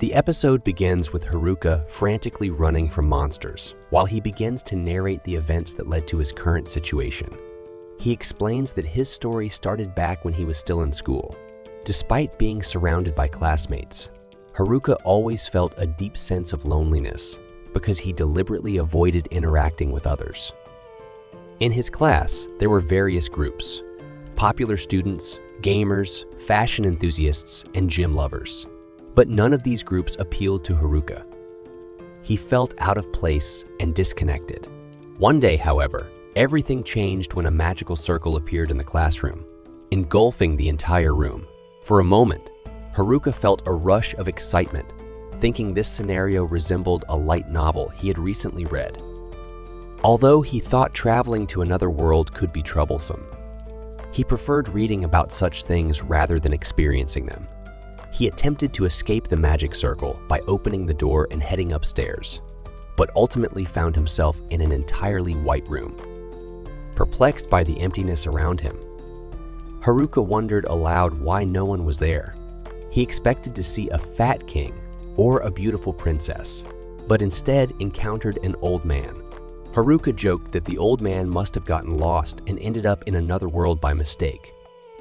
The episode begins with Haruka frantically running from monsters, while he begins to narrate the events that led to his current situation. He explains that his story started back when he was still in school. Despite being surrounded by classmates, Haruka always felt a deep sense of loneliness because he deliberately avoided interacting with others. In his class, there were various groups: popular students, gamers, fashion enthusiasts, and gym lovers. But none of these groups appealed to Haruka. He felt out of place and disconnected. One day, however, everything changed when a magical circle appeared in the classroom, engulfing the entire room. For a moment, Haruka felt a rush of excitement, thinking this scenario resembled a light novel he had recently read. Although he thought traveling to another world could be troublesome, he preferred reading about such things rather than experiencing them. He attempted to escape the magic circle by opening the door and heading upstairs, but ultimately found himself in an entirely white room. Perplexed by the emptiness around him, Haruka wondered aloud why no one was there. He expected to see a fat king or a beautiful princess, but instead encountered an old man. Haruka joked that the old man must have gotten lost and ended up in another world by mistake,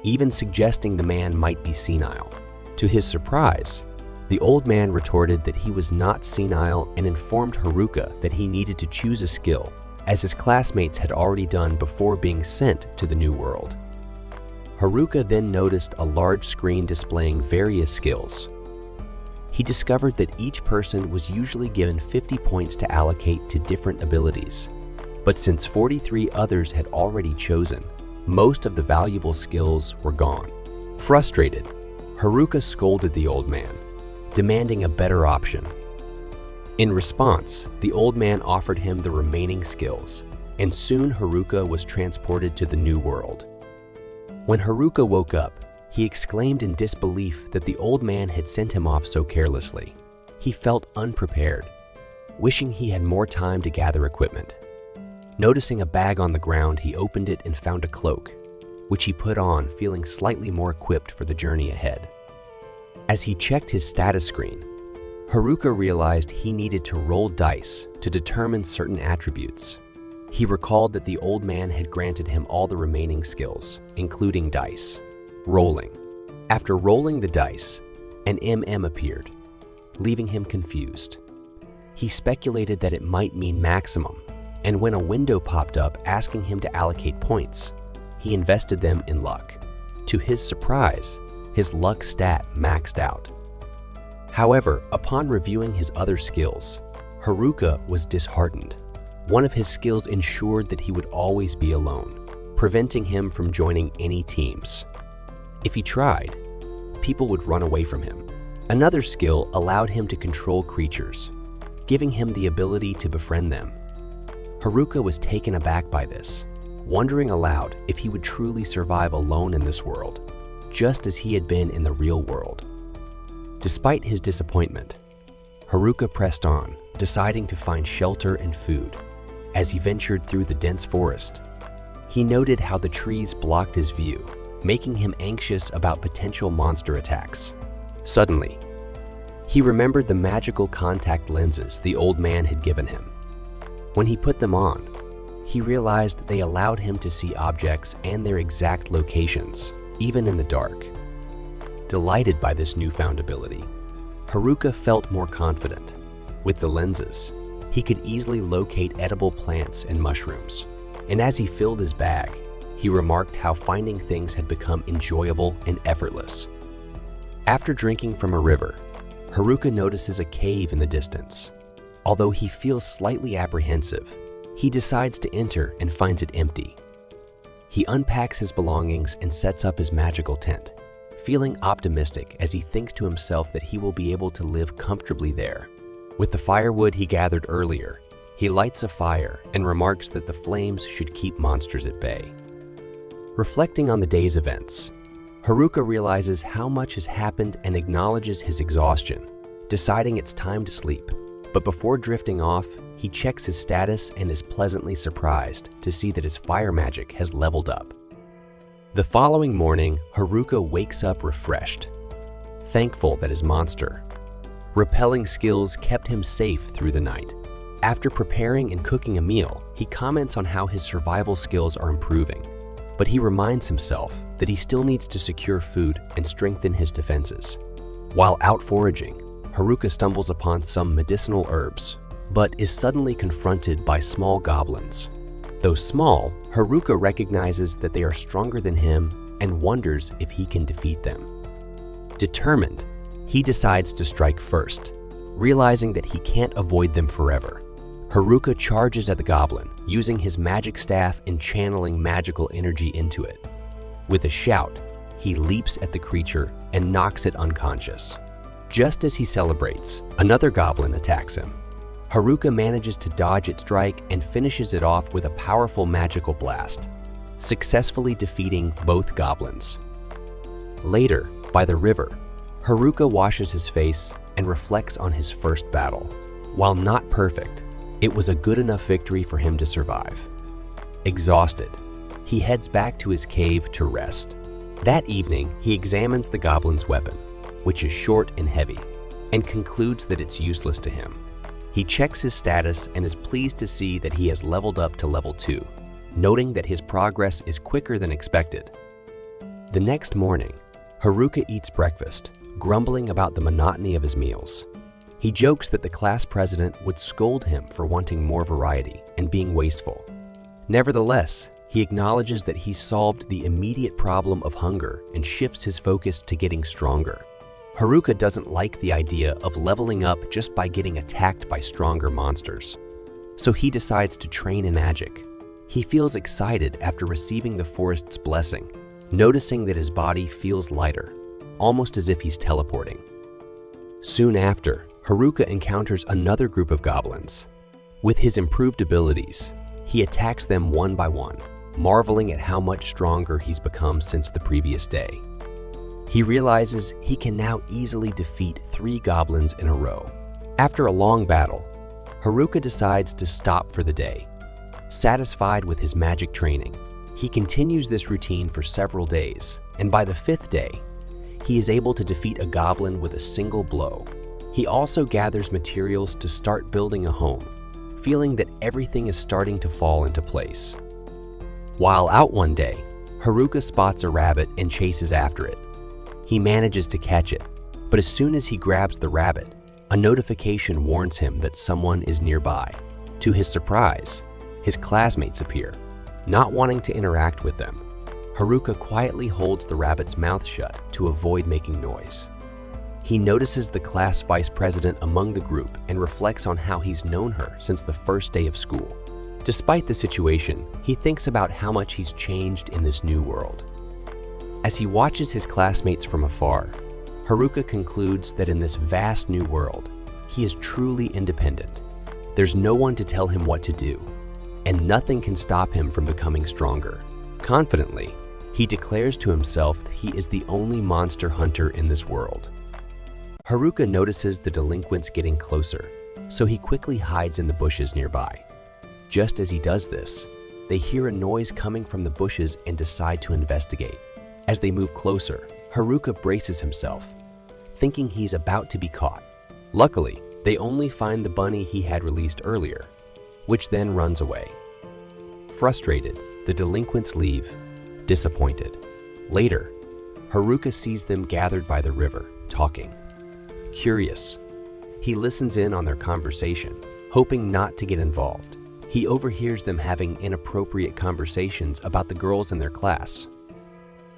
even suggesting the man might be senile. To his surprise, the old man retorted that he was not senile and informed Haruka that he needed to choose a skill, as his classmates had already done before being sent to the new world. Haruka then noticed a large screen displaying various skills. He discovered that each person was usually given 50 points to allocate to different abilities, but since 43 others had already chosen, most of the valuable skills were gone. Frustrated, Haruka scolded the old man, demanding a better option. In response, the old man offered him the remaining skills, and soon Haruka was transported to the new world. When Haruka woke up, he exclaimed in disbelief that the old man had sent him off so carelessly. He felt unprepared, wishing he had more time to gather equipment. Noticing a bag on the ground, he opened it and found a cloak, which he put on, feeling slightly more equipped for the journey ahead. As he checked his status screen, Haruka realized he needed to roll dice to determine certain attributes. He recalled that the old man had granted him all the remaining skills, including dice. Rolling. After rolling the dice, an MM appeared, leaving him confused. He speculated that it might mean maximum, and when a window popped up asking him to allocate points, he invested them in luck. To his surprise, his luck stat maxed out. However, upon reviewing his other skills, Haruka was disheartened. One of his skills ensured that he would always be alone, preventing him from joining any teams. If he tried, people would run away from him. Another skill allowed him to control creatures, giving him the ability to befriend them. Haruka was taken aback by this, wondering aloud if he would truly survive alone in this world, just as he had been in the real world. Despite his disappointment, Haruka pressed on, deciding to find shelter and food. As he ventured through the dense forest, he noted how the trees blocked his view, making him anxious about potential monster attacks. Suddenly, he remembered the magical contact lenses the old man had given him. When he put them on, he realized they allowed him to see objects and their exact locations, even in the dark. Delighted by this newfound ability, Haruka felt more confident. With the lenses, he could easily locate edible plants and mushrooms. And as he filled his bag, he remarked how finding things had become enjoyable and effortless. After drinking from a river, Haruka notices a cave in the distance. Although he feels slightly apprehensive, he decides to enter and finds it empty. He unpacks his belongings and sets up his magical tent, feeling optimistic as he thinks to himself that he will be able to live comfortably there. With the firewood he gathered earlier, he lights a fire and remarks that the flames should keep monsters at bay. Reflecting on the day's events, Haruka realizes how much has happened and acknowledges his exhaustion, deciding it's time to sleep. But before drifting off, he checks his status and is pleasantly surprised to see that his fire magic has leveled up. The following morning, Haruka wakes up refreshed, thankful that his monster, Rappelling skills kept him safe through the night. After preparing and cooking a meal, he comments on how his survival skills are improving, but he reminds himself that he still needs to secure food and strengthen his defenses. While out foraging, Haruka stumbles upon some medicinal herbs, but is suddenly confronted by small goblins. Though small, Haruka recognizes that they are stronger than him and wonders if he can defeat them. Determined, he decides to strike first, realizing that he can't avoid them forever. Haruka charges at the goblin, using his magic staff and channeling magical energy into it. With a shout, he leaps at the creature and knocks it unconscious. Just as he celebrates, another goblin attacks him. Haruka manages to dodge its strike and finishes it off with a powerful magical blast, successfully defeating both goblins. Later, by the river, Haruka washes his face and reflects on his first battle. While not perfect, it was a good enough victory for him to survive. Exhausted, he heads back to his cave to rest. That evening, he examines the goblin's weapon, which is short and heavy, and concludes that it's useless to him. He checks his status and is pleased to see that he has leveled up to level 2, noting that his progress is quicker than expected. The next morning, Haruka eats breakfast, grumbling about the monotony of his meals. He jokes that the class president would scold him for wanting more variety and being wasteful. Nevertheless, he acknowledges that he solved the immediate problem of hunger and shifts his focus to getting stronger. Haruka doesn't like the idea of leveling up just by getting attacked by stronger monsters, so he decides to train in magic. He feels excited after receiving the forest's blessing, noticing that his body feels lighter, almost as if he's teleporting. Soon after, Haruka encounters another group of goblins. With his improved abilities, he attacks them one by one, marveling at how much stronger he's become since the previous day. He realizes he can now easily defeat 3 goblins in a row. After a long battle, Haruka decides to stop for the day. Satisfied with his magic training, he continues this routine for several days, and by the 5th day, he is able to defeat a goblin with a single blow. He also gathers materials to start building a home, feeling that everything is starting to fall into place. While out one day, Haruka spots a rabbit and chases after it. He manages to catch it, but as soon as he grabs the rabbit, a notification warns him that someone is nearby. To his surprise, his classmates appear. Not wanting to interact with them, Haruka quietly holds the rabbit's mouth shut to avoid making noise. He notices the class vice president among the group and reflects on how he's known her since the first day of school. Despite the situation, he thinks about how much he's changed in this new world. As he watches his classmates from afar, Haruka concludes that in this vast new world, he is truly independent. There's no one to tell him what to do, and nothing can stop him from becoming stronger. Confidently, he declares to himself that he is the only monster hunter in this world. Haruka notices the delinquents getting closer, so he quickly hides in the bushes nearby. Just as he does this, they hear a noise coming from the bushes and decide to investigate. As they move closer, Haruka braces himself, thinking he's about to be caught. Luckily, they only find the bunny he had released earlier, which then runs away. Frustrated, the delinquents leave, disappointed. Later, Haruka sees them gathered by the river, talking. Curious, he listens in on their conversation, hoping not to get involved. He overhears them having inappropriate conversations about the girls in their class.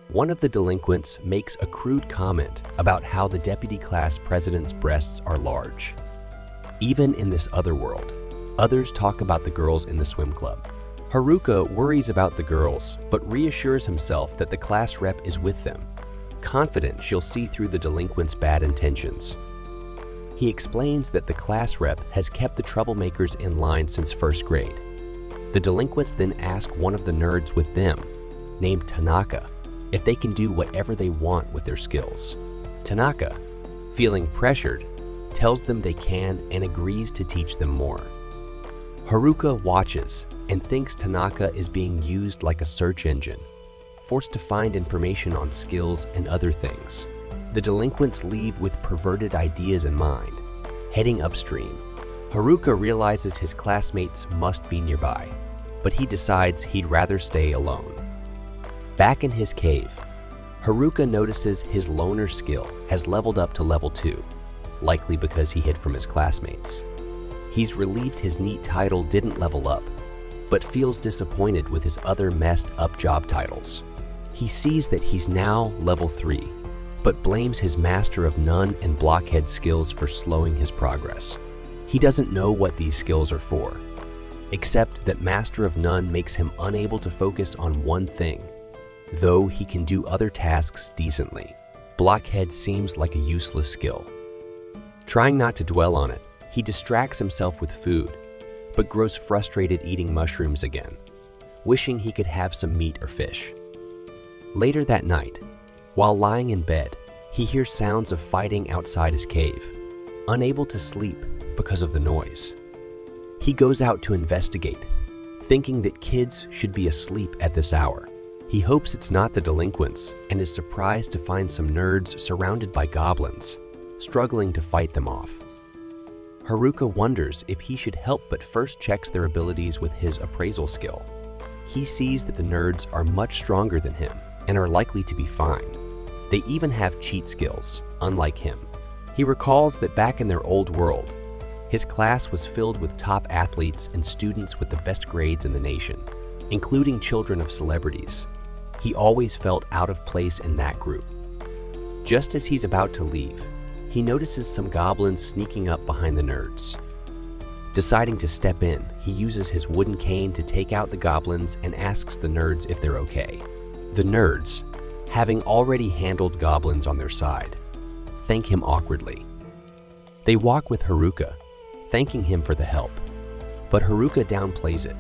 One of the delinquents makes a crude comment about how the deputy class president's breasts are large. Even in this other world, others talk about the girls in the swim club. Haruka worries about the girls, but reassures himself that the class rep is with them, confident she'll see through the delinquents' bad intentions. He explains that the class rep has kept the troublemakers in line since 1st grade. The delinquents then ask one of the nerds with them, named Tanaka, if they can do whatever they want with their skills. Tanaka, feeling pressured, tells them they can and agrees to teach them more. Haruka watches and thinks Tanaka is being used like a search engine, forced to find information on skills and other things. The delinquents leave with perverted ideas in mind, Heading upstream, Haruka realizes his classmates must be nearby, but he decides he'd rather stay alone. Back in his cave, Haruka notices his loner skill has leveled up to level 2, likely because he hid from his classmates. He's relieved his neat title didn't level up, but feels disappointed with his other messed up job titles. He sees that he's now level 3, but blames his Master of None and Blockhead skills for slowing his progress. He doesn't know what these skills are for, except that Master of None makes him unable to focus on one thing, though he can do other tasks decently. Blockhead seems like a useless skill. Trying not to dwell on it, he distracts himself with food, but grows frustrated eating mushrooms again, wishing he could have some meat or fish. Later that night, while lying in bed, he hears sounds of fighting outside his cave, unable to sleep because of the noise. He goes out to investigate, thinking that kids should be asleep at this hour. He hopes it's not the delinquents and is surprised to find some nerds surrounded by goblins, struggling to fight them off. Haruka wonders if he should help, but first checks their abilities with his appraisal skill. He sees that the nerds are much stronger than him and are likely to be fine. They even have cheat skills, unlike him. He recalls that back in their old world, his class was filled with top athletes and students with the best grades in the nation, including children of celebrities. He always felt out of place in that group. Just as he's about to leave, he notices some goblins sneaking up behind the nerds. Deciding to step in, he uses his wooden cane to take out the goblins and asks the nerds if they're okay. The nerds, having already handled goblins on their side, thank him awkwardly. They walk with Haruka, thanking him for the help, but Haruka downplays it,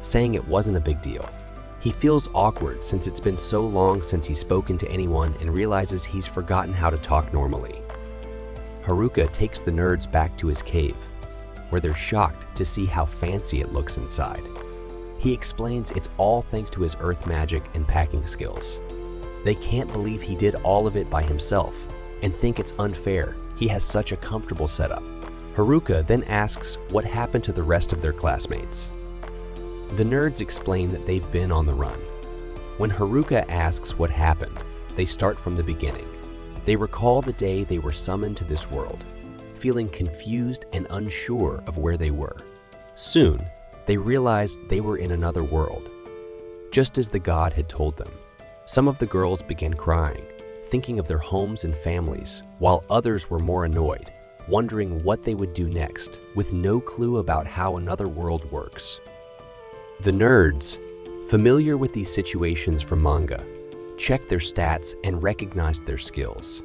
saying it wasn't a big deal. He feels awkward since it's been so long since he's spoken to anyone and realizes he's forgotten how to talk normally. Haruka takes the nerds back to his cave, where they're shocked to see how fancy it looks inside. He explains it's all thanks to his earth magic and packing skills. They can't believe he did all of it by himself and think it's unfair he has such a comfortable setup. Haruka then asks what happened to the rest of their classmates. The nerds explain that they've been on the run. When Haruka asks what happened, they start from the beginning. They recall the day they were summoned to this world, feeling confused and unsure of where they were. Soon, they realized they were in another world, just as the god had told them. Some of the girls began crying, thinking of their homes and families, while others were more annoyed, wondering what they would do next, with no clue about how another world works. The nerds, familiar with these situations from manga, checked their stats and recognized their skills.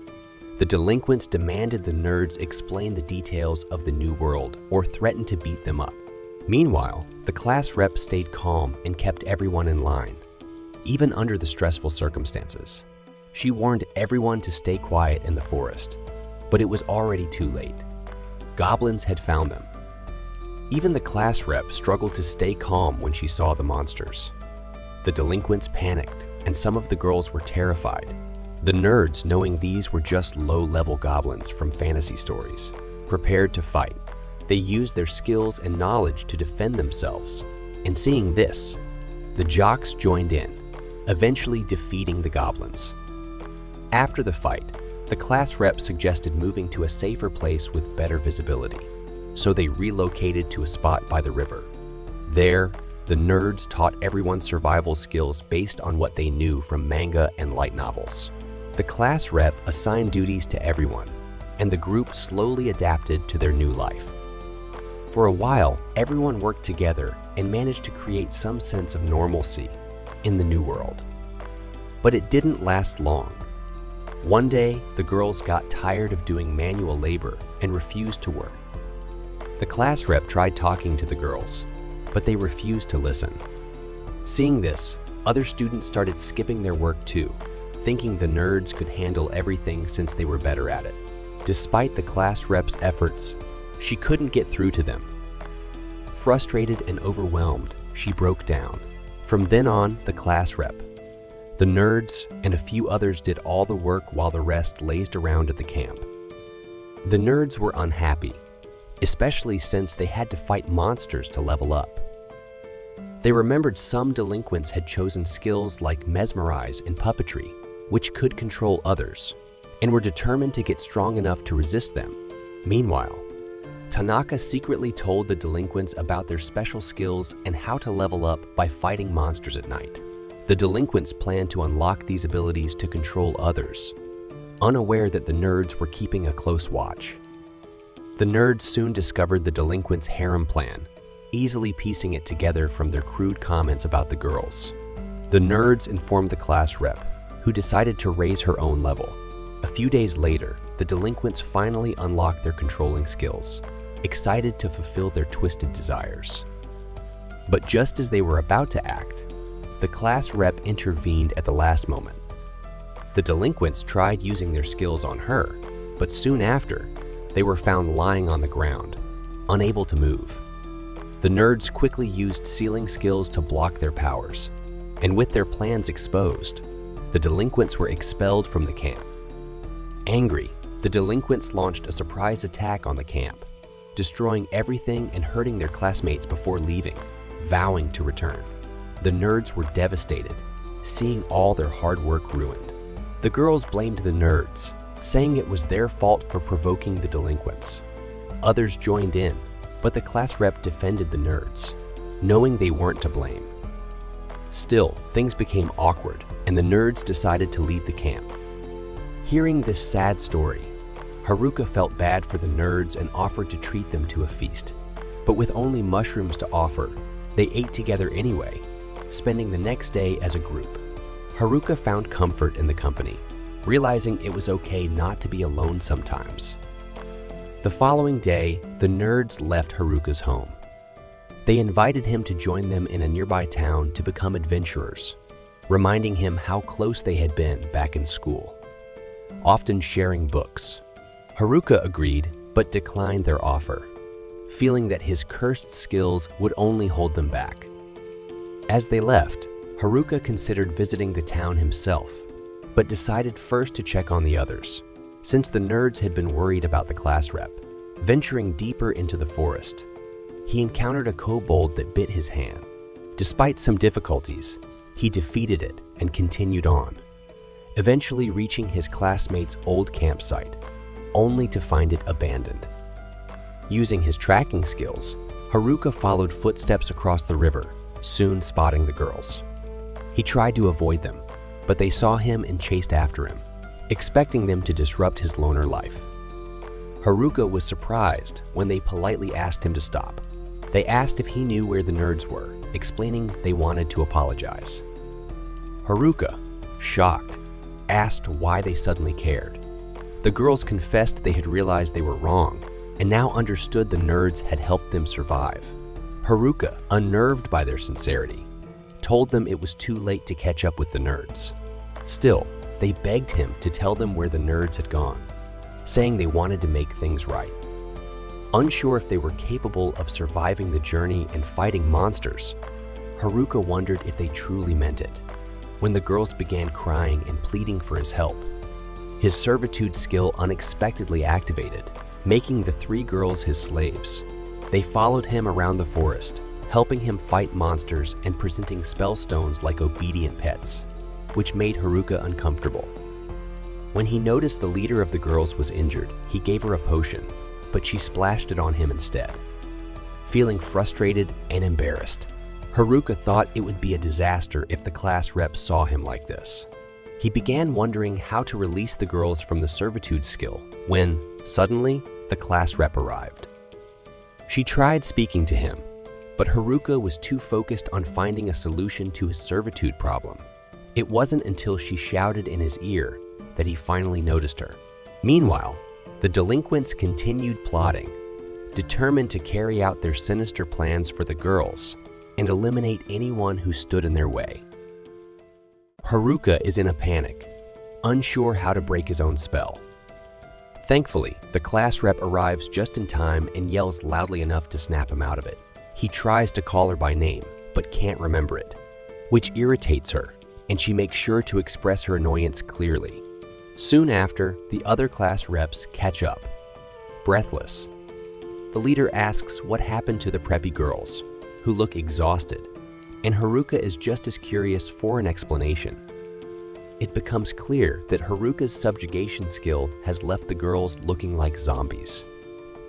The delinquents demanded the nerds explain the details of the new world or threatened to beat them up. Meanwhile, the class rep stayed calm and kept everyone in line, even under the stressful circumstances. She warned everyone to stay quiet in the forest, but it was already too late. Goblins had found them. Even the class rep struggled to stay calm when she saw the monsters. The delinquents panicked, and some of the girls were terrified. The nerds, knowing these were just low-level goblins from fantasy stories, prepared to fight. They used their skills and knowledge to defend themselves. And seeing this, the jocks joined in, eventually defeating the goblins. After the fight, the class rep suggested moving to a safer place with better visibility, so they relocated to a spot by the river. There, the nerds taught everyone survival skills based on what they knew from manga and light novels. The class rep assigned duties to everyone, and the group slowly adapted to their new life. For a while, everyone worked together and managed to create some sense of normalcy in the new world. But it didn't last long. One day, the girls got tired of doing manual labor and refused to work. The class rep tried talking to the girls, but they refused to listen. Seeing this, other students started skipping their work too, thinking the nerds could handle everything since they were better at it. Despite the class rep's efforts, she couldn't get through to them. Frustrated and overwhelmed, she broke down. From then on, the class rep, the nerds, and a few others did all the work while the rest lazed around at the camp. The nerds were unhappy, especially since they had to fight monsters to level up. They remembered some delinquents had chosen skills like mesmerize and puppetry, which could control others, and were determined to get strong enough to resist them. Meanwhile, Tanaka secretly told the delinquents about their special skills and how to level up by fighting monsters at night. The delinquents planned to unlock these abilities to control others, unaware that the nerds were keeping a close watch. The nerds soon discovered the delinquents' harem plan, easily piecing it together from their crude comments about the girls. The nerds informed the class rep, who decided to raise her own level. A few days later, the delinquents finally unlocked their controlling skills, excited to fulfill their twisted desires. But just as they were about to act, the class rep intervened at the last moment. The delinquents tried using their skills on her, but soon after, they were found lying on the ground, unable to move. The nerds quickly used sealing skills to block their powers, and with their plans exposed, the delinquents were expelled from the camp. Angry, the delinquents launched a surprise attack on the camp, destroying everything and hurting their classmates before leaving, vowing to return. The nerds were devastated, seeing all their hard work ruined. The girls blamed the nerds, saying it was their fault for provoking the delinquents. Others joined in, but the class rep defended the nerds, knowing they weren't to blame. Still, things became awkward, and the nerds decided to leave the camp. Hearing this sad story, Haruka felt bad for the nerds and offered to treat them to a feast. But with only mushrooms to offer, they ate together anyway, spending the next day as a group. Haruka found comfort in the company, realizing it was okay not to be alone sometimes. The following day, the nerds left Haruka's home. They invited him to join them in a nearby town to become adventurers, reminding him how close they had been back in school, often sharing books. Haruka agreed, but declined their offer, feeling that his cursed skills would only hold them back. As they left, Haruka considered visiting the town himself, but decided first to check on the others, since the nerds had been worried about the class rep. Venturing deeper into the forest, he encountered a kobold that bit his hand. Despite some difficulties, he defeated it and continued on, eventually reaching his classmates' old campsite, only to find it abandoned. Using his tracking skills, Haruka followed footsteps across the river, soon spotting the girls. He tried to avoid them, but they saw him and chased after him, expecting them to disrupt his loner life. Haruka was surprised when they politely asked him to stop. They asked if he knew where the nerds were, explaining they wanted to apologize. Haruka, shocked, asked why they suddenly cared. The girls confessed they had realized they were wrong and now understood the nerds had helped them survive. Haruka, unnerved by their sincerity, told them it was too late to catch up with the nerds. Still, they begged him to tell them where the nerds had gone, saying they wanted to make things right. Unsure if they were capable of surviving the journey and fighting monsters, Haruka wondered if they truly meant it. When the girls began crying and pleading for his help, his servitude skill unexpectedly activated, making the three girls his slaves. They followed him around the forest, helping him fight monsters and presenting spell stones like obedient pets, which made Haruka uncomfortable. When he noticed the leader of the girls was injured, he gave her a potion, but she splashed it on him instead. Feeling frustrated and embarrassed, Haruka thought it would be a disaster if the class rep saw him like this. He began wondering how to release the girls from the servitude skill when, suddenly, the class rep arrived. She tried speaking to him, but Haruka was too focused on finding a solution to his servitude problem. It wasn't until she shouted in his ear that he finally noticed her. Meanwhile, the delinquents continued plotting, determined to carry out their sinister plans for the girls and eliminate anyone who stood in their way. Haruka is in a panic, unsure how to break his own spell. Thankfully, the class rep arrives just in time and yells loudly enough to snap him out of it. He tries to call her by name, but can't remember it, which irritates her, and she makes sure to express her annoyance clearly. Soon after, the other class reps catch up, breathless. The leader asks what happened to the preppy girls, who look exhausted, and Haruka is just as curious for an explanation. It becomes clear that Haruka's subjugation skill has left the girls looking like zombies.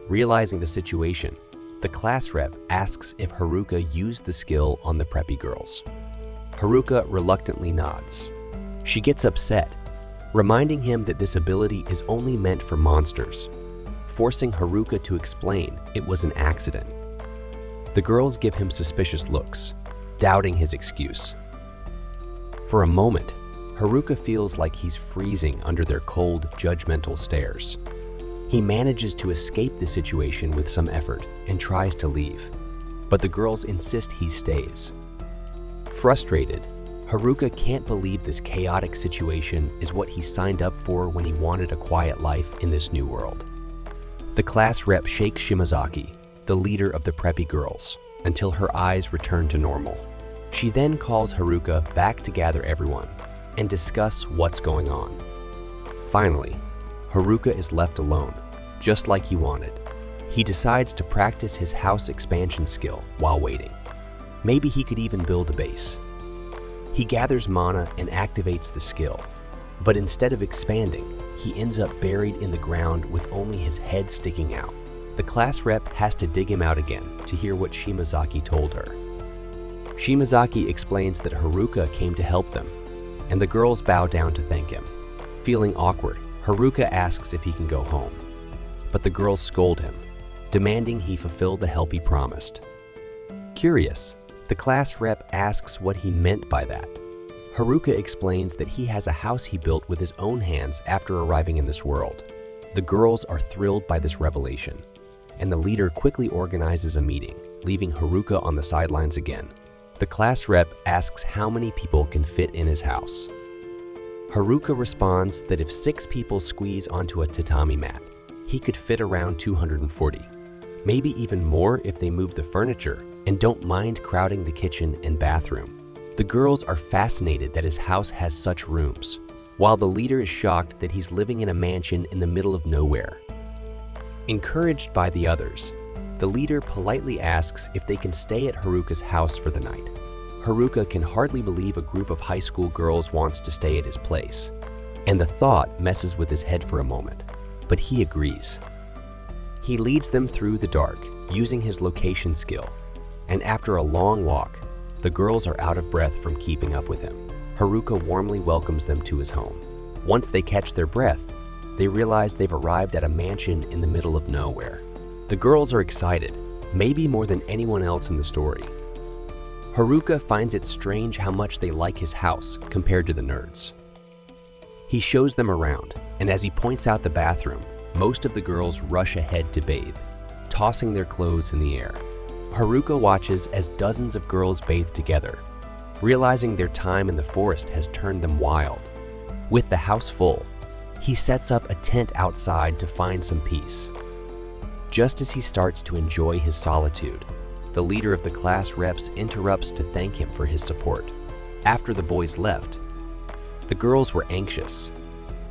Realizing the situation, the class rep asks if Haruka used the skill on the preppy girls. Haruka reluctantly nods. She gets upset, reminding him that this ability is only meant for monsters, forcing Haruka to explain it was an accident. The girls give him suspicious looks, doubting his excuse. For a moment, Haruka feels like he's freezing under their cold, judgmental stares. He manages to escape the situation with some effort and tries to leave, but the girls insist he stays. Frustrated, Haruka can't believe this chaotic situation is what he signed up for when he wanted a quiet life in this new world. The class rep shakes Shimazaki, the leader of the preppy girls, until her eyes return to normal. She then calls Haruka back to gather everyone and discuss what's going on. Finally, Haruka is left alone, just like he wanted. He decides to practice his house expansion skill while waiting. Maybe he could even build a base. He gathers mana and activates the skill, but instead of expanding, he ends up buried in the ground with only his head sticking out. The class rep has to dig him out again to hear what Shimazaki told her. Shimazaki explains that Haruka came to help them, and the girls bow down to thank him. Feeling awkward, Haruka asks if he can go home, but the girls scold him, demanding he fulfill the help he promised. Curious, the class rep asks what he meant by that. Haruka explains that he has a house he built with his own hands after arriving in this world. The girls are thrilled by this revelation, and the leader quickly organizes a meeting, leaving Haruka on the sidelines again. The class rep asks how many people can fit in his house. Haruka responds that if 6 people squeeze onto a tatami mat, he could fit around 240. Maybe even more if they move the furniture and don't mind crowding the kitchen and bathroom. The girls are fascinated that his house has such rooms, while the leader is shocked that he's living in a mansion in the middle of nowhere. Encouraged by the others, the leader politely asks if they can stay at Haruka's house for the night. Haruka can hardly believe a group of high school girls wants to stay at his place, and the thought messes with his head for a moment, but he agrees. He leads them through the dark, using his location skill, and after a long walk, the girls are out of breath from keeping up with him. Haruka warmly welcomes them to his home. Once they catch their breath, they realize they've arrived at a mansion in the middle of nowhere. The girls are excited, maybe more than anyone else in the story. Haruka finds it strange how much they like his house compared to the nerds. He shows them around, and as he points out the bathroom, most of the girls rush ahead to bathe, tossing their clothes in the air. Haruka watches as dozens of girls bathe together, realizing their time in the forest has turned them wild. With the house full, he sets up a tent outside to find some peace. Just as he starts to enjoy his solitude, the leader of the class reps interrupts to thank him for his support. After the boys left, the girls were anxious,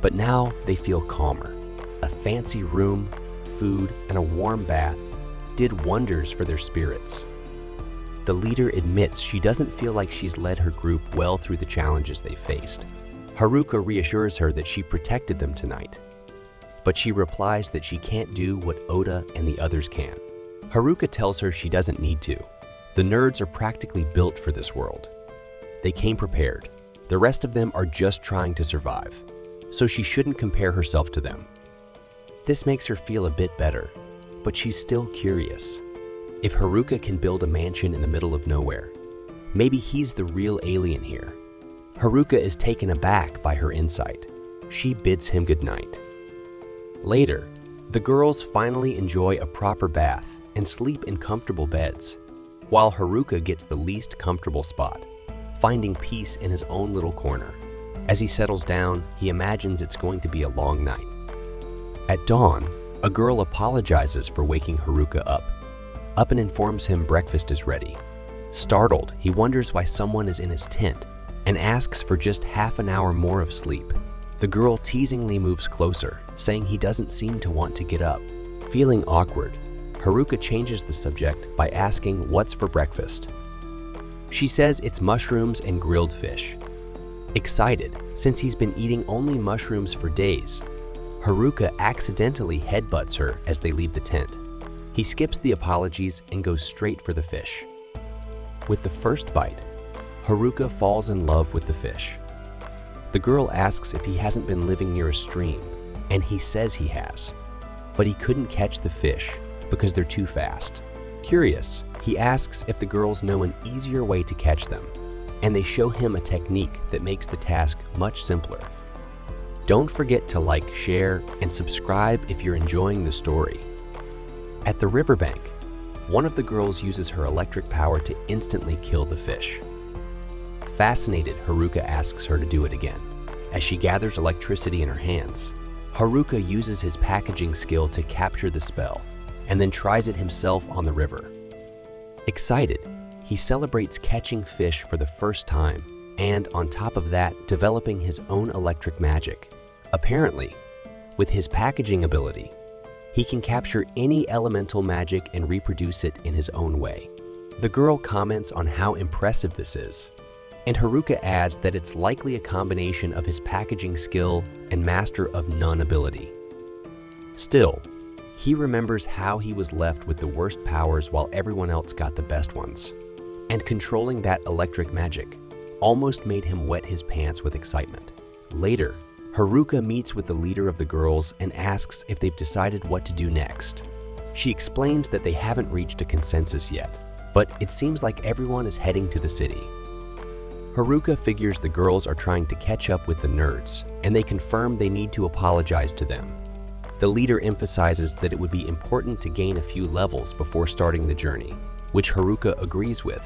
but now they feel calmer. A fancy room, food, and a warm bath did wonders for their spirits. The leader admits she doesn't feel like she's led her group well through the challenges they faced. Haruka reassures her that she protected them tonight, but she replies that she can't do what Oda and the others can. Haruka tells her she doesn't need to. The nerds are practically built for this world. They came prepared. The rest of them are just trying to survive, so she shouldn't compare herself to them. This makes her feel a bit better, but she's still curious. If Haruka can build a mansion in the middle of nowhere, maybe he's the real alien here. Haruka is taken aback by her insight. She bids him goodnight. Later, the girls finally enjoy a proper bath and sleep in comfortable beds, while Haruka gets the least comfortable spot, finding peace in his own little corner. As he settles down, he imagines it's going to be a long night. At dawn, a girl apologizes for waking Haruka up and informs him breakfast is ready. Startled, he wonders why someone is in his tent and asks for just half an hour more of sleep. The girl teasingly moves closer, saying he doesn't seem to want to get up. Feeling awkward, Haruka changes the subject by asking what's for breakfast. She says it's mushrooms and grilled fish. Excited, since he's been eating only mushrooms for days, Haruka accidentally headbutts her as they leave the tent. He skips the apologies and goes straight for the fish. With the first bite, Haruka falls in love with the fish. The girl asks if he hasn't been living near a stream, and he says he has, but he couldn't catch the fish because they're too fast. Curious, he asks if the girls know an easier way to catch them, and they show him a technique that makes the task much simpler. Don't forget to like, share, and subscribe if you're enjoying the story. At the riverbank, one of the girls uses her electric power to instantly kill the fish. Fascinated, Haruka asks her to do it again. As she gathers electricity in her hands, Haruka uses his packaging skill to capture the spell, and then tries it himself on the river. Excited, he celebrates catching fish for the first time, and on top of that, developing his own electric magic. Apparently, with his packaging ability, he can capture any elemental magic and reproduce it in his own way. The girl comments on how impressive this is, and Haruka adds that it's likely a combination of his packaging skill and Master of None ability. Still, he remembers how he was left with the worst powers while everyone else got the best ones, and controlling that electric magic almost made him wet his pants with excitement. Later, Haruka meets with the leader of the girls and asks if they've decided what to do next. She explains that they haven't reached a consensus yet, but it seems like everyone is heading to the city. Haruka figures the girls are trying to catch up with the nerds, and they confirm they need to apologize to them. The leader emphasizes that it would be important to gain a few levels before starting the journey, which Haruka agrees with,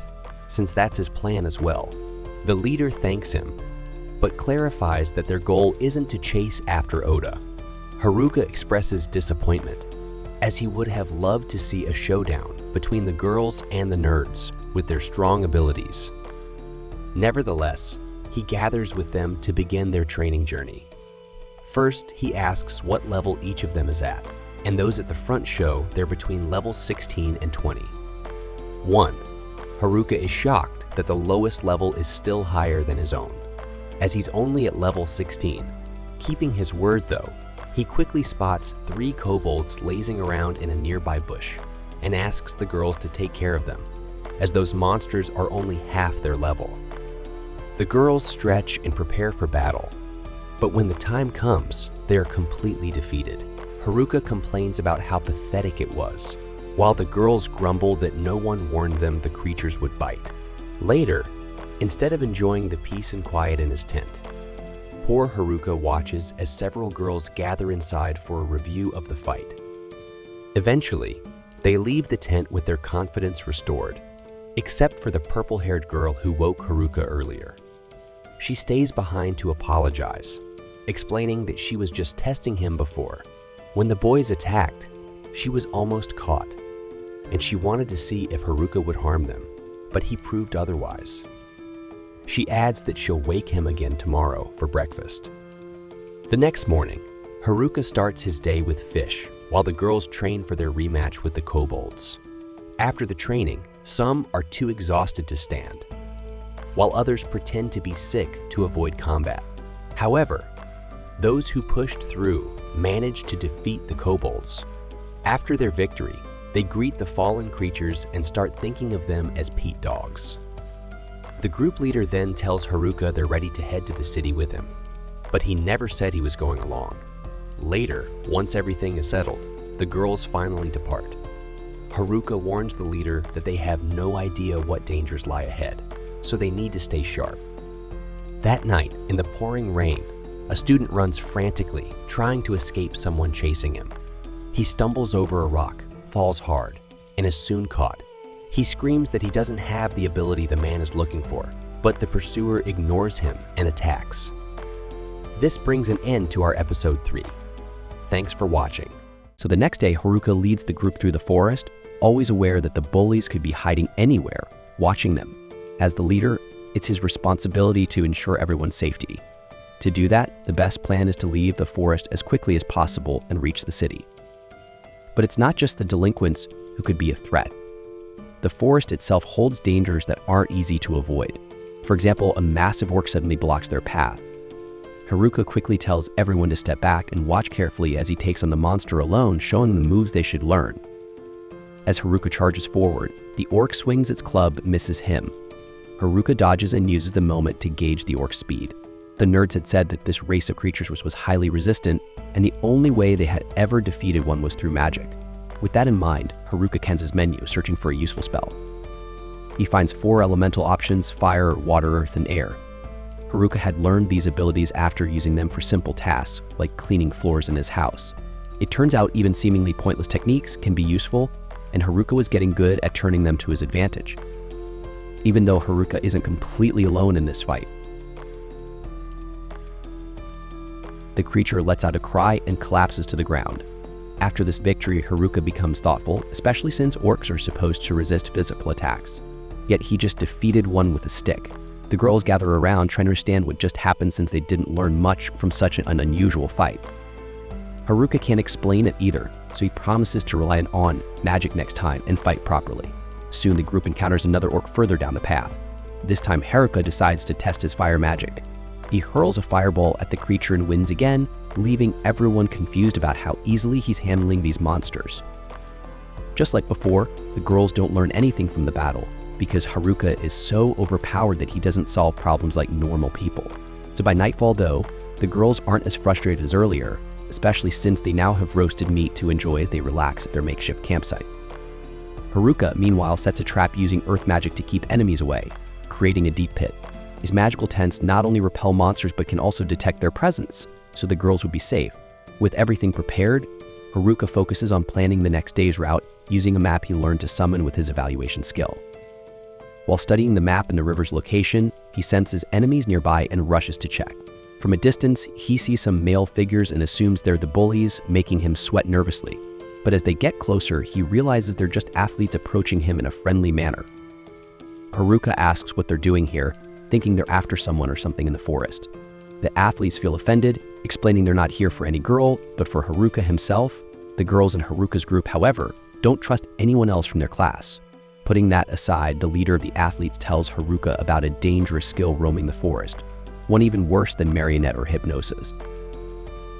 since that's his plan as well. The leader thanks him, but clarifies that their goal isn't to chase after Oda. Haruka expresses disappointment, as he would have loved to see a showdown between the girls and the nerds with their strong abilities. Nevertheless, he gathers with them to begin their training journey. First, he asks what level each of them is at, and those at the front show they're between level 16 and 20. 1. Haruka is shocked that the lowest level is still higher than his own, as he's only at level 16. Keeping his word though, he quickly spots 3 kobolds lazing around in a nearby bush and asks the girls to take care of them, as those monsters are only half their level. The girls stretch and prepare for battle, but when the time comes, they are completely defeated. Haruka complains about how pathetic it was, while the girls grumble that no one warned them the creatures would bite. Later, instead of enjoying the peace and quiet in his tent, poor Haruka watches as several girls gather inside for a review of the fight. Eventually, they leave the tent with their confidence restored, except for the purple-haired girl who woke Haruka earlier. She stays behind to apologize, explaining that she was just testing him before. When the boys attacked, she was almost caught, and she wanted to see if Haruka would harm them, but he proved otherwise. She adds that she'll wake him again tomorrow for breakfast. The next morning, Haruka starts his day with fish while the girls train for their rematch with the kobolds. After the training, some are too exhausted to stand, while others pretend to be sick to avoid combat. However, those who pushed through managed to defeat the kobolds. After their victory, they greet the fallen creatures and start thinking of them as Pete dogs. The group leader then tells Haruka they're ready to head to the city with him, but he never said he was going along. Later, once everything is settled, the girls finally depart. Haruka warns the leader that they have no idea what dangers lie ahead, so they need to stay sharp. That night, in the pouring rain, a student runs frantically, trying to escape someone chasing him. He stumbles over a rock, falls hard, and is soon caught. He screams that he doesn't have the ability the man is looking for, but the pursuer ignores him and attacks. This brings an end to our episode 3. Thanks for watching. So the next day, Haruka leads the group through the forest, always aware that the bullies could be hiding anywhere, watching them. As the leader, it's his responsibility to ensure everyone's safety. To do that, the best plan is to leave the forest as quickly as possible and reach the city. But it's not just the delinquents who could be a threat. The forest itself holds dangers that aren't easy to avoid. For example, a massive orc suddenly blocks their path. Haruka quickly tells everyone to step back and watch carefully as he takes on the monster alone, showing them the moves they should learn. As Haruka charges forward, the orc swings its club, misses him. Haruka dodges and uses the moment to gauge the orc's speed. The nerds had said that this race of creatures was highly resistant, and the only way they had ever defeated one was through magic. With that in mind, Haruka cans his menu, searching for a useful spell. He finds 4 elemental options: fire, water, earth, and air. Haruka had learned these abilities after using them for simple tasks, like cleaning floors in his house. It turns out even seemingly pointless techniques can be useful, and Haruka was getting good at turning them to his advantage. Even though Haruka isn't completely alone in this fight. The creature lets out a cry and collapses to the ground. After this victory, Haruka becomes thoughtful, especially since orcs are supposed to resist physical attacks. Yet he just defeated one with a stick. The girls gather around trying to understand what just happened since they didn't learn much from such an unusual fight. Haruka can't explain it either, so he promises to rely on magic next time and fight properly. Soon the group encounters another orc further down the path. This time Haruka decides to test his fire magic. He hurls a fireball at the creature and wins again, leaving everyone confused about how easily he's handling these monsters. Just like before, the girls don't learn anything from the battle, because Haruka is so overpowered that he doesn't solve problems like normal people. So by nightfall though, the girls aren't as frustrated as earlier, especially since they now have roasted meat to enjoy as they relax at their makeshift campsite. Haruka, meanwhile, sets a trap using earth magic to keep enemies away, creating a deep pit. These magical tents not only repel monsters but can also detect their presence, so the girls would be safe. With everything prepared, Haruka focuses on planning the next day's route using a map he learned to summon with his evaluation skill. While studying the map and the river's location, he senses enemies nearby and rushes to check. From a distance, he sees some male figures and assumes they're the bullies, making him sweat nervously. But as they get closer, he realizes they're just athletes approaching him in a friendly manner. Haruka asks what they're doing here, thinking they're after someone or something in the forest. The athletes feel offended, explaining they're not here for any girl, but for Haruka himself. The girls in Haruka's group, however, don't trust anyone else from their class. Putting that aside, the leader of the athletes tells Haruka about a dangerous skill roaming the forest, one even worse than marionette or hypnosis.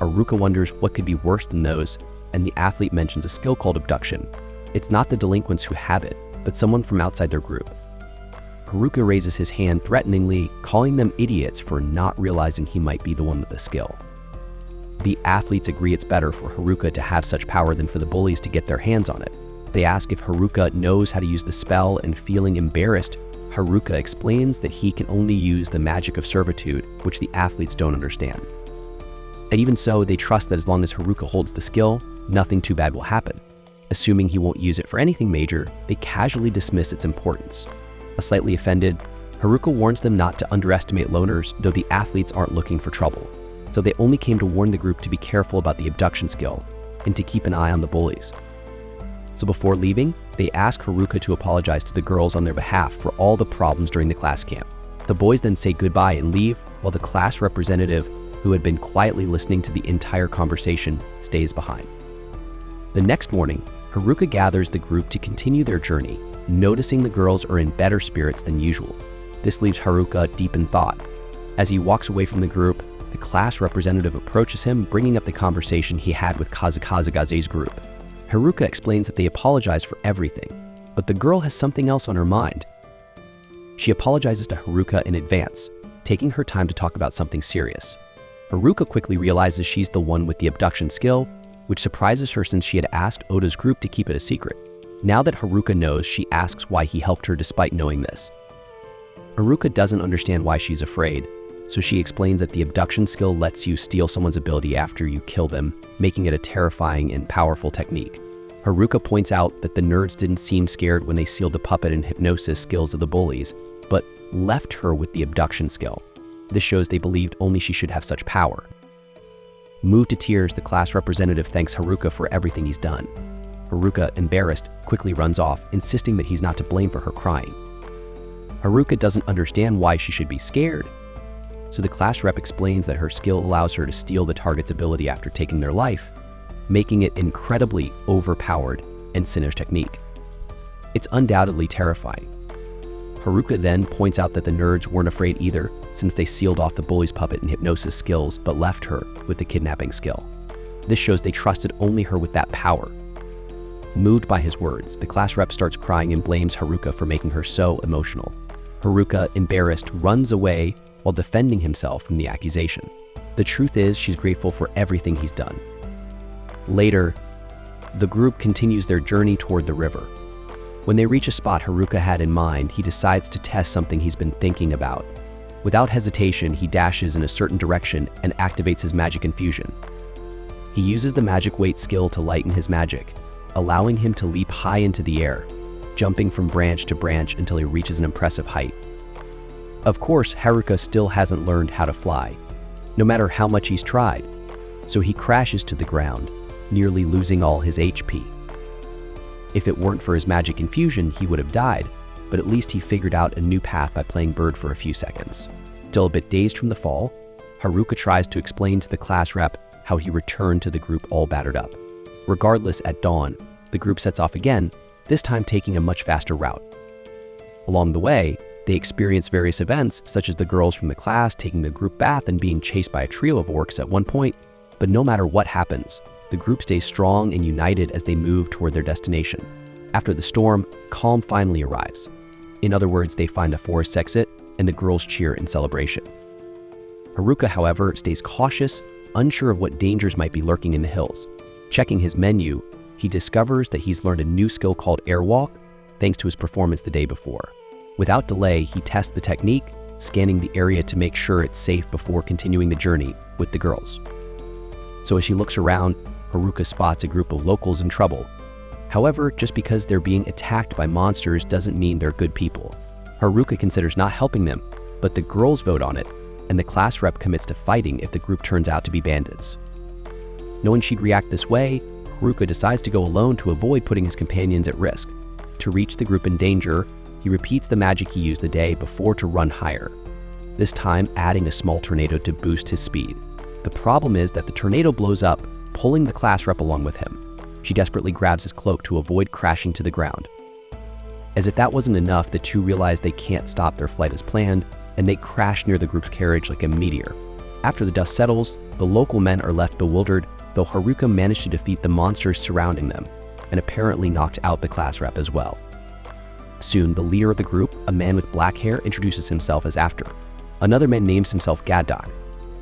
Haruka wonders what could be worse than those, and the athlete mentions a skill called abduction. It's not the delinquents who have it, but someone from outside their group. Haruka raises his hand threateningly, calling them idiots for not realizing he might be the one with the skill. The athletes agree it's better for Haruka to have such power than for the bullies to get their hands on it. They ask if Haruka knows how to use the spell, and feeling embarrassed, Haruka explains that he can only use the magic of servitude, which the athletes don't understand. And even so, they trust that as long as Haruka holds the skill, nothing too bad will happen. Assuming he won't use it for anything major, they casually dismiss its importance. Slightly offended, Haruka warns them not to underestimate loners, though the athletes aren't looking for trouble. So they only came to warn the group to be careful about the abduction skill, and to keep an eye on the bullies. So before leaving, they ask Haruka to apologize to the girls on their behalf for all the problems during the class camp. The boys then say goodbye and leave, while the class representative, who had been quietly listening to the entire conversation, stays behind. The next morning, Haruka gathers the group to continue their journey, noticing the girls are in better spirits than usual. This leaves Haruka deep in thought. As he walks away from the group, the class representative approaches him, bringing up the conversation he had with Kazagaze's group. Haruka explains that they apologize for everything, but the girl has something else on her mind. She apologizes to Haruka in advance, taking her time to talk about something serious. Haruka quickly realizes she's the one with the abduction skill, which surprises her since she had asked Oda's group to keep it a secret. Now that Haruka knows, she asks why he helped her despite knowing this. Haruka doesn't understand why she's afraid, so she explains that the abduction skill lets you steal someone's ability after you kill them, making it a terrifying and powerful technique. Haruka points out that the nerds didn't seem scared when they sealed the puppet and hypnosis skills of the bullies, but left her with the abduction skill. This shows they believed only she should have such power. Moved to tears, the class representative thanks Haruka for everything he's done. Haruka, embarrassed, quickly runs off, insisting that he's not to blame for her crying. Haruka doesn't understand why she should be scared, so the class rep explains that her skill allows her to steal the target's ability after taking their life, making it incredibly overpowered and sinister technique. It's undoubtedly terrifying. Haruka then points out that the nerds weren't afraid either, since they sealed off the bully's puppet and hypnosis skills but left her with the kidnapping skill. This shows they trusted only her with that power. Moved by his words, the class rep starts crying and blames Haruka for making her so emotional. Haruka, embarrassed, runs away while defending himself from the accusation. The truth is, she's grateful for everything he's done. Later, the group continues their journey toward the river. When they reach a spot Haruka had in mind, he decides to test something he's been thinking about. Without hesitation, he dashes in a certain direction and activates his magic infusion. He uses the magic weight skill to lighten his magic, allowing him to leap high into the air, jumping from branch to branch until he reaches an impressive height. Of course, Haruka still hasn't learned how to fly, no matter how much he's tried, so he crashes to the ground, nearly losing all his HP. If it weren't for his magic infusion, he would have died, but at least he figured out a new path by playing bird for a few seconds. Still a bit dazed from the fall, Haruka tries to explain to the class rep how he returned to the group all battered up. Regardless, at dawn, the group sets off again, this time taking a much faster route. Along the way, they experience various events, such as the girls from the class taking the group bath and being chased by a trio of orcs at one point, but no matter what happens, the group stays strong and united as they move toward their destination. After the storm, calm finally arrives. In other words, they find a forest exit, and the girls cheer in celebration. Haruka, however, stays cautious, unsure of what dangers might be lurking in the hills. Checking his menu, he discovers that he's learned a new skill called airwalk, thanks to his performance the day before. Without delay, he tests the technique, scanning the area to make sure it's safe before continuing the journey with the girls. So as she looks around, Haruka spots a group of locals in trouble. However, just because they're being attacked by monsters doesn't mean they're good people. Haruka considers not helping them, but the girls vote on it, and the class rep commits to fighting if the group turns out to be bandits. Knowing she'd react this way, Haruka decides to go alone to avoid putting his companions at risk. To reach the group in danger, he repeats the magic he used the day before to run higher, this time adding a small tornado to boost his speed. The problem is that the tornado blows up, pulling the class rep along with him. She desperately grabs his cloak to avoid crashing to the ground. As if that wasn't enough, the two realize they can't stop their flight as planned, and they crash near the group's carriage like a meteor. After the dust settles, the local men are left bewildered, though Haruka managed to defeat the monsters surrounding them, and apparently knocked out the class rep as well. Soon, the leader of the group, a man with black hair, introduces himself as After. Another man names himself Gadok.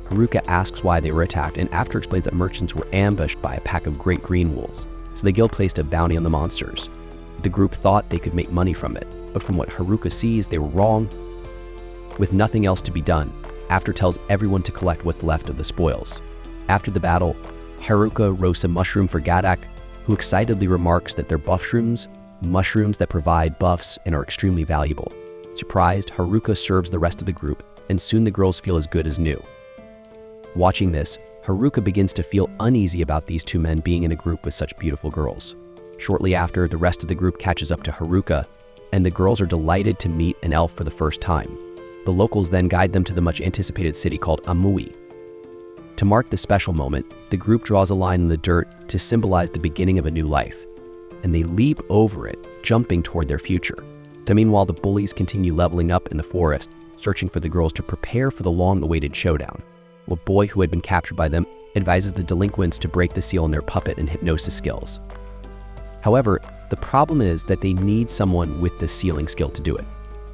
Haruka asks why they were attacked, and After explains that merchants were ambushed by a pack of great green wolves, so the guild placed a bounty on the monsters. The group thought they could make money from it, but from what Haruka sees, they were wrong. With nothing else to be done, After tells everyone to collect what's left of the spoils. After the battle, Haruka roasts a mushroom for Gadok, who excitedly remarks that they're buffshrooms, mushrooms that provide buffs and are extremely valuable. Surprised, Haruka serves the rest of the group, and soon the girls feel as good as new. Watching this, Haruka begins to feel uneasy about these two men being in a group with such beautiful girls. Shortly after, the rest of the group catches up to Haruka, and the girls are delighted to meet an elf for the first time. The locals then guide them to the much-anticipated city called Amui. To mark the special moment, the group draws a line in the dirt to symbolize the beginning of a new life, and they leap over it, jumping toward their future. So meanwhile, the bullies continue leveling up in the forest, searching for the girls to prepare for the long-awaited showdown. A boy who had been captured by them advises the delinquents to break the seal on their puppet and hypnosis skills. However, the problem is that they need someone with the sealing skill to do it.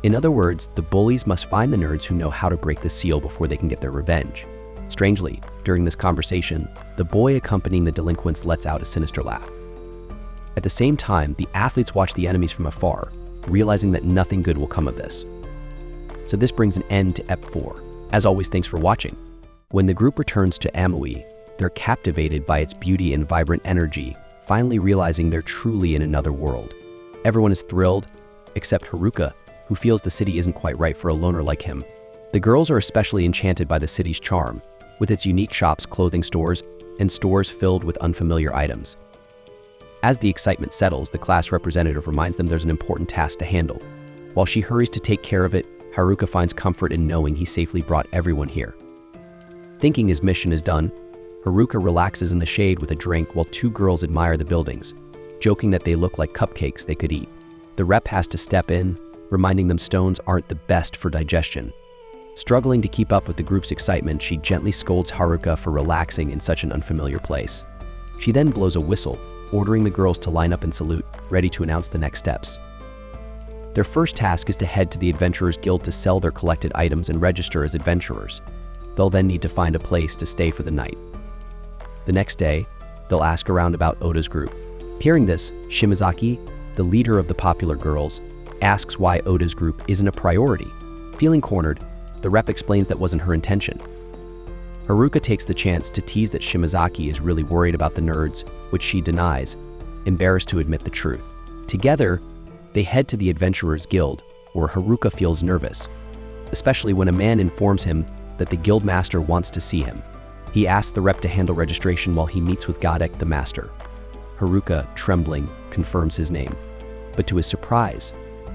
In other words, the bullies must find the nerds who know how to break the seal before they can get their revenge. Strangely, during this conversation, the boy accompanying the delinquents lets out a sinister laugh. At the same time, the athletes watch the enemies from afar, realizing that nothing good will come of this. So this brings an end to Ep 4. As always, thanks for watching. When the group returns to Amui, they're captivated by its beauty and vibrant energy, finally realizing they're truly in another world. Everyone is thrilled, except Haruka, who feels the city isn't quite right for a loner like him. The girls are especially enchanted by the city's charm, with its unique shops, clothing stores, and stores filled with unfamiliar items. As the excitement settles, the class representative reminds them there's an important task to handle. While she hurries to take care of it, Haruka finds comfort in knowing he safely brought everyone here. Thinking his mission is done, Haruka relaxes in the shade with a drink while two girls admire the buildings, joking that they look like cupcakes they could eat. The rep has to step in, reminding them stones aren't the best for digestion. Struggling to keep up with the group's excitement, she gently scolds Haruka for relaxing in such an unfamiliar place. She then blows a whistle, ordering the girls to line up and salute, ready to announce the next steps. Their first task is to head to the Adventurers Guild to sell their collected items and register as adventurers. They'll then need to find a place to stay for the night. The next day, they'll ask around about Oda's group. Hearing this, Shimazaki, the leader of the popular girls, asks why Oda's group isn't a priority. Feeling cornered, the rep explains that wasn't her intention. Haruka takes the chance to tease that Shimazaki is really worried about the nerds, which she denies, embarrassed to admit the truth. Together, they head to the Adventurers Guild, where Haruka feels nervous, especially when a man informs him that the guild master wants to see him. He asks the rep to handle registration while he meets with Godek, the master. Haruka, trembling, confirms his name. But to his surprise,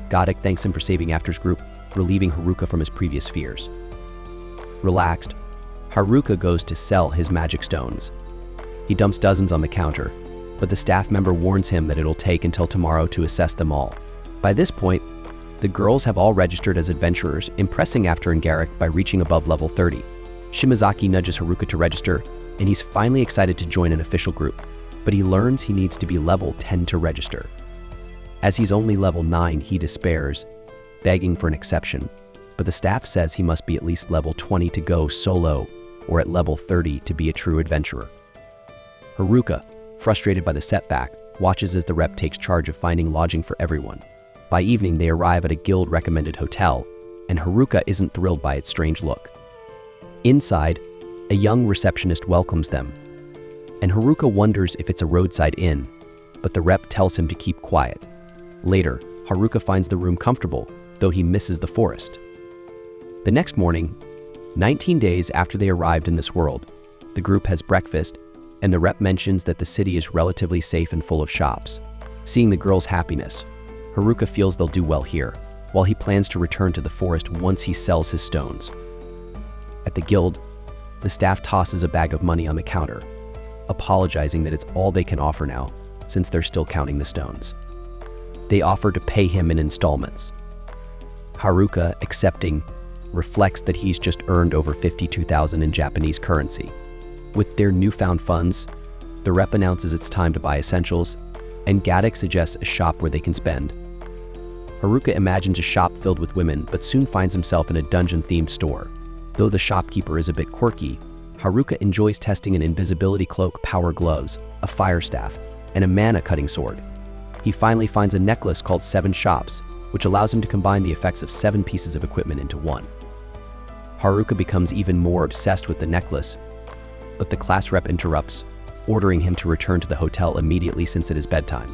Godek thanks him for saving After's group, relieving Haruka from his previous fears. Relaxed, Haruka goes to sell his magic stones. He dumps dozens on the counter, but the staff member warns him that it'll take until tomorrow to assess them all. By this point, the girls have all registered as adventurers, impressing After and Garrick by reaching above level 30. Shimazaki nudges Haruka to register, and he's finally excited to join an official group, but he learns he needs to be level 10 to register. As he's only level 9, he despairs, begging for an exception, but the staff says he must be at least level 20 to go solo, or at level 30 to be a true adventurer. Haruka, frustrated by the setback, watches as the rep takes charge of finding lodging for everyone. By evening, they arrive at a guild-recommended hotel, and Haruka isn't thrilled by its strange look. Inside, a young receptionist welcomes them, and Haruka wonders if it's a roadside inn, but the rep tells him to keep quiet. Later, Haruka finds the room comfortable, though he misses the forest. The next morning, 19 days after they arrived in this world, the group has breakfast, and the rep mentions that the city is relatively safe and full of shops. Seeing the girls' happiness, Haruka feels they'll do well here, while he plans to return to the forest once he sells his stones. At the guild, the staff tosses a bag of money on the counter, apologizing that it's all they can offer now, since they're still counting the stones. They offer to pay him in installments. Haruka, accepting, reflects that he's just earned over 52,000 in Japanese currency. With their newfound funds, the rep announces it's time to buy essentials, and Gadek suggests a shop where they can spend. Haruka imagines a shop filled with women, but soon finds himself in a dungeon-themed store. Though the shopkeeper is a bit quirky, Haruka enjoys testing an invisibility cloak, power gloves, a fire staff, and a mana cutting sword. He finally finds a necklace called 7 Shops, which allows him to combine the effects of 7 pieces of equipment into one. Haruka becomes even more obsessed with the necklace, but the class rep interrupts, ordering him to return to the hotel immediately since it is bedtime.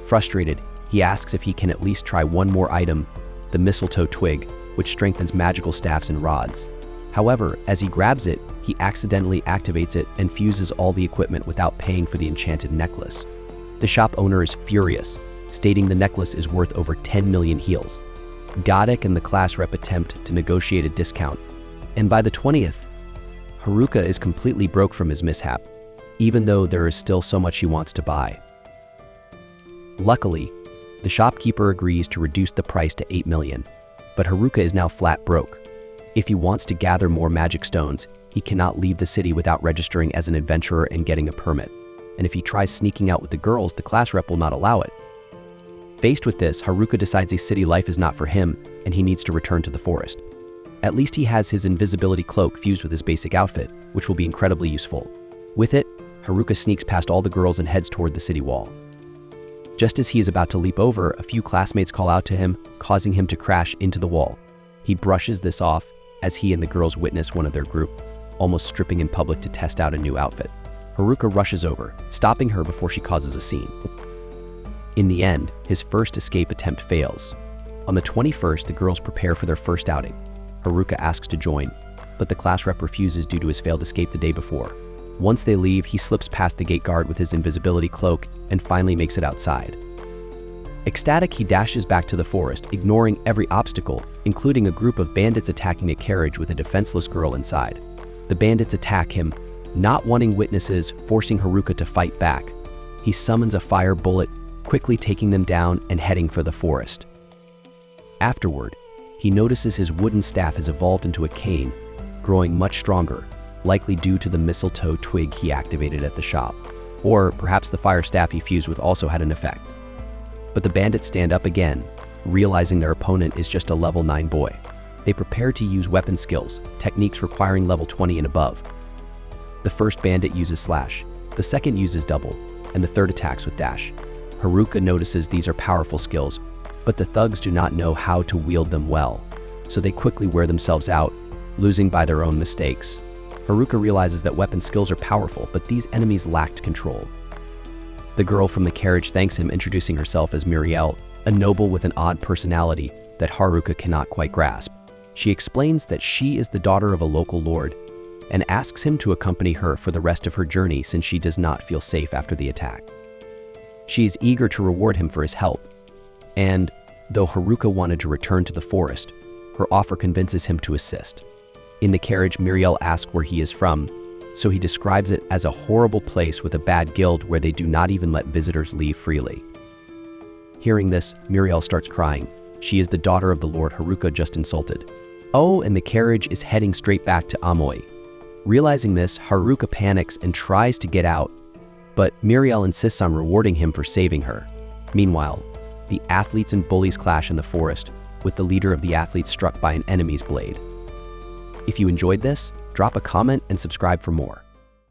Frustrated, he asks if he can at least try one more item, the mistletoe twig, which strengthens magical staffs and rods. However, as he grabs it, he accidentally activates it and fuses all the equipment without paying for the enchanted necklace. The shop owner is furious, stating the necklace is worth over 10 million heals. Godek and the class rep attempt to negotiate a discount, and by the 20th, Haruka is completely broke from his mishap, even though there is still so much he wants to buy. Luckily, the shopkeeper agrees to reduce the price to 8 million, but Haruka is now flat broke. If he wants to gather more magic stones, he cannot leave the city without registering as an adventurer and getting a permit. And if he tries sneaking out with the girls, the class rep will not allow it. Faced with this, Haruka decides a city life is not for him, and he needs to return to the forest. At least he has his invisibility cloak fused with his basic outfit, which will be incredibly useful. With it, Haruka sneaks past all the girls and heads toward the city wall. Just as he is about to leap over, a few classmates call out to him, causing him to crash into the wall. He brushes this off as he and the girls witness one of their group, almost stripping in public to test out a new outfit. Haruka rushes over, stopping her before she causes a scene. In the end, his first escape attempt fails. On the 21st, the girls prepare for their first outing. Haruka asks to join, but the class rep refuses due to his failed escape the day before. Once they leave, he slips past the gate guard with his invisibility cloak and finally makes it outside. Ecstatic, he dashes back to the forest, ignoring every obstacle, including a group of bandits attacking a carriage with a defenseless girl inside. The bandits attack him, Not wanting witnesses forcing Haruka to fight back, he summons a fire bullet, quickly taking them down and heading for the forest. Afterward, he notices his wooden staff has evolved into a cane, growing much stronger, likely due to the mistletoe twig he activated at the shop. Or perhaps the fire staff he fused with also had an effect. But the bandits stand up again, realizing their opponent is just a level 9 boy. They prepare to use weapon skills, techniques requiring level 20 and above. The first bandit uses slash, the second uses double, and the third attacks with dash. Haruka notices these are powerful skills, but the thugs do not know how to wield them well, so they quickly wear themselves out, losing by their own mistakes. Haruka realizes that weapon skills are powerful, but these enemies lacked control. The girl from the carriage thanks him, introducing herself as Muriel, a noble with an odd personality that Haruka cannot quite grasp. She explains that she is the daughter of a local lord and asks him to accompany her for the rest of her journey since she does not feel safe after the attack. She is eager to reward him for his help, and though Haruka wanted to return to the forest, her offer convinces him to assist. In the carriage, Muriel asks where he is from, so he describes it as a horrible place with a bad guild where they do not even let visitors leave freely. Hearing this, Muriel starts crying. She is the daughter of the lord Haruka just insulted. Oh, and the carriage is heading straight back to Aomori. Realizing this, Haruka panics and tries to get out, but Muriel insists on rewarding him for saving her. Meanwhile, the athletes and bullies clash in the forest, with the leader of the athletes struck by an enemy's blade. If you enjoyed this, drop a comment and subscribe for more.